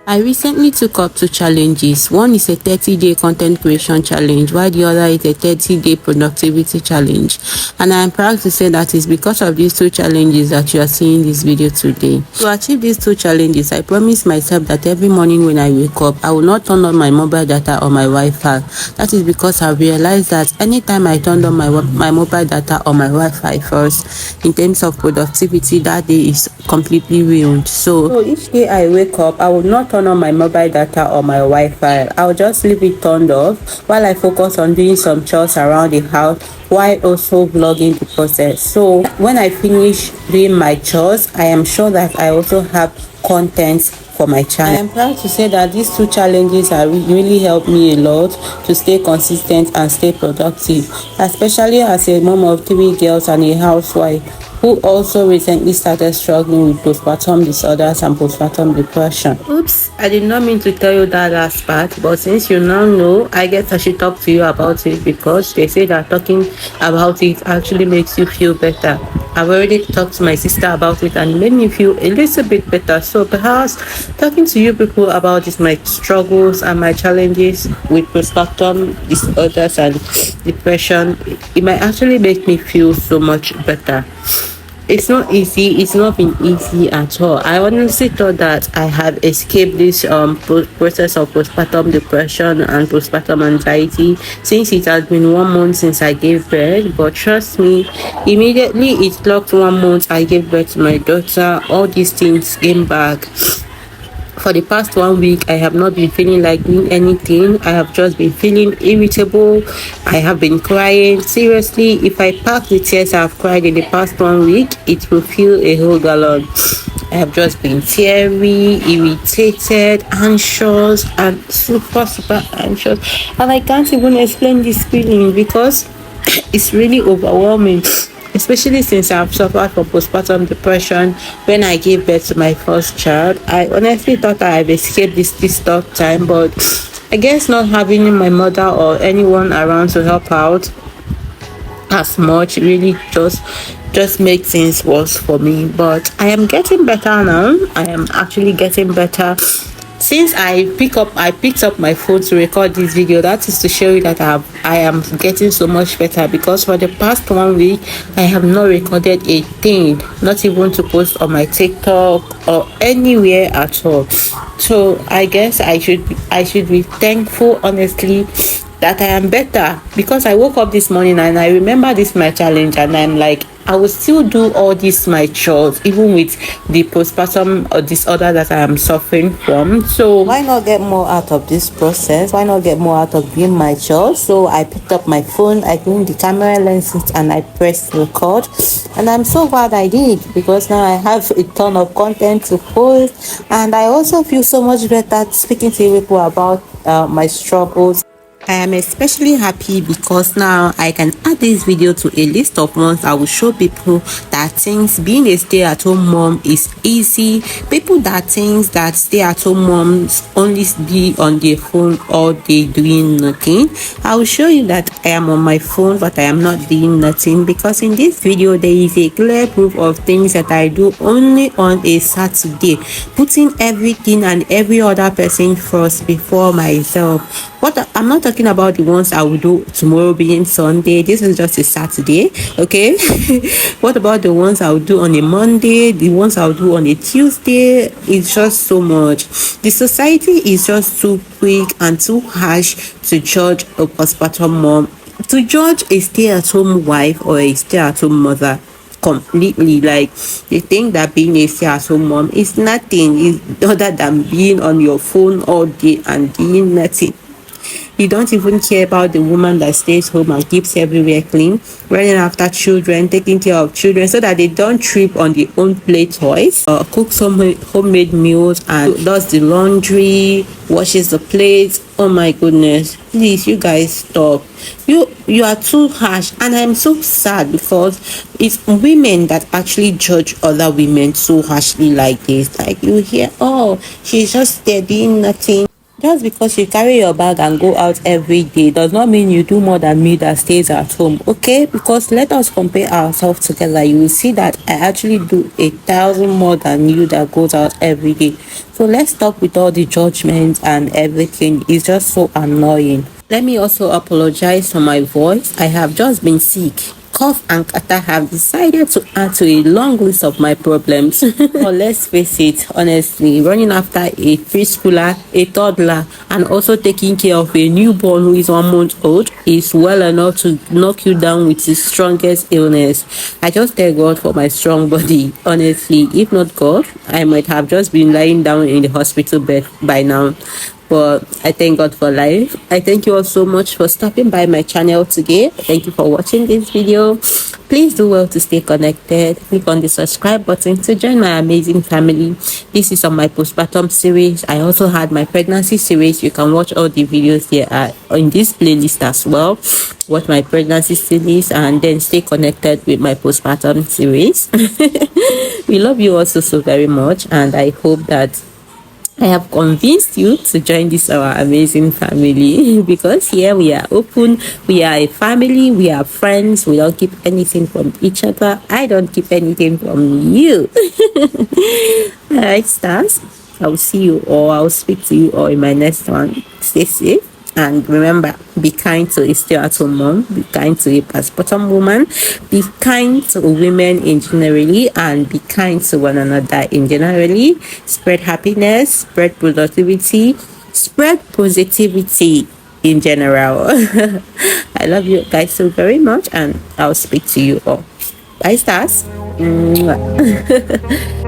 I recently took up two challenges. One is a 30-day content creation challenge, while the other is a 30-day productivity challenge. And I am proud to say that it's because of these two challenges that you are seeing this video today. To achieve these two challenges, I promised myself that every morning when I wake up, I will not turn on my mobile data or my Wi-Fi. That is because I realized that anytime I turn on my mobile data or my Wi-Fi first, in terms of productivity, that day is completely ruined. So each day I wake up, I will not turn on my mobile data or my Wi-Fi. I'll just leave it turned off while I focus on doing some chores around the house while also vlogging the process. So when I finish doing my chores, I am sure that I also have content for my channel. I am proud to say that these two challenges have really helped me a lot to stay consistent and stay productive, especially as a mom of three girls and a housewife who also recently started struggling with postpartum disorders and postpartum depression. Oops, I did not mean to tell you that last part, but since you now know, I guess I should talk to you about it because they say that talking about it actually makes you feel better. I've already talked to my sister about it and it made me feel a little bit better. So perhaps talking to you people about this, my struggles and my challenges with postpartum disorders and depression, it might actually make me feel so much better. It's not easy. It's not been easy at all. I honestly thought that I had escaped this process of postpartum depression and postpartum anxiety since it has been 1 month since I gave birth. But trust me, immediately it clocked 1 month I gave birth to my daughter, all these things came back. For the past 1 week, I have not been feeling like doing anything. I have just been feeling irritable. I have been crying. Seriously, if I pack the tears I have cried in the past 1 week, it will fill a whole gallon. I have just been teary, irritated, anxious, and super anxious. And I can't even explain this feeling because it's really overwhelming. Especially since I've suffered from postpartum depression when I gave birth to my first child. I honestly thought I've escaped this tough time, but I guess not having my mother or anyone around to help out as much really just make things worse for me. But I am getting better now. I am actually getting better. Since I picked up my phone to record this video, that is to show you that I am getting so much better, because for the past 1 week I have not recorded a thing, not even to post on my TikTok or anywhere at all. So I guess I should be thankful, honestly, that I am better, because I woke up this morning and I remember this my challenge and I'm like, I will still do all these my chores even with the postpartum disorder that I am suffering from. So why not get more out of this process? Why not get more out of doing my chores? So I picked up my phone, I cleaned the camera lenses, and I pressed record. And I'm so glad I did, because now I have a ton of content to post, and I also feel so much better speaking to people about my struggles. I am especially happy because now I can add this video to a list of ones I will show people that things being a stay-at-home mom is easy. People that thinks that stay-at-home moms only be on their phone all day doing nothing. I will show you that I am on my phone but I am not doing nothing, because in this video there is a clear proof of things that I do only on a Saturday, putting everything and every other person first before myself. I'm not talking about the ones I will do tomorrow being Sunday. This is just a Saturday, okay? What about the ones I will do on a Monday, the ones I will do on a Tuesday? It's just so much. The society is just too quick and too harsh to judge a postpartum mom, to judge a stay-at-home wife or a stay-at-home mother completely. Like, they think that being a stay-at-home mom is nothing other than being on your phone all day and doing nothing. You don't even care about the woman that stays home and keeps everywhere clean, running after children, taking care of children so that they don't trip on their own play toys, cooks some homemade meals and does the laundry, washes the plates. Oh my goodness, please, you guys, stop. You are too harsh, and I'm so sad because it's women that actually judge other women so harshly like this. Like, you hear, oh, she's just there doing nothing. Just because you carry your bag and go out every day does not mean you do more than me that stays at home, okay? Because let us compare ourselves together. You will see that I actually do 1,000 more than you that goes out every day. So let's stop with all the judgments and everything. It's just so annoying. Let me also apologize for my voice. I have just been sick. Cough and catarrh have decided to add to a long list of my problems. But let's face it, honestly, running after a preschooler, a toddler, and also taking care of a newborn who is 1 month old is well enough to knock you down with his strongest illness. I just thank God for my strong body. Honestly, if not God, I might have just been lying down in the hospital bed by now. But I thank God for life. I thank you all so much for stopping by my channel today. Thank you for watching this video. Please do well to stay connected. Click on the subscribe button to join my amazing family. This is on my postpartum series. I also had my pregnancy series. You can watch all the videos here in this playlist as well. Watch my pregnancy series and then stay connected with my postpartum series. We love you also so very much, and I hope that I have convinced you to join this our amazing family because here we are open, we are a family, we are friends, we don't keep anything from each other. I don't keep anything from you. Alright, stars. I'll see you or I'll speak to you all in my next one. Stay safe. And remember, be kind to a stay-at-home mom, be kind to a postpartum woman, be kind to women in generally, and be kind to one another in generally. Spread happiness, spread productivity, spread positivity in general. I love you guys so very much, and I'll speak to you all. Bye, stars. Mwah.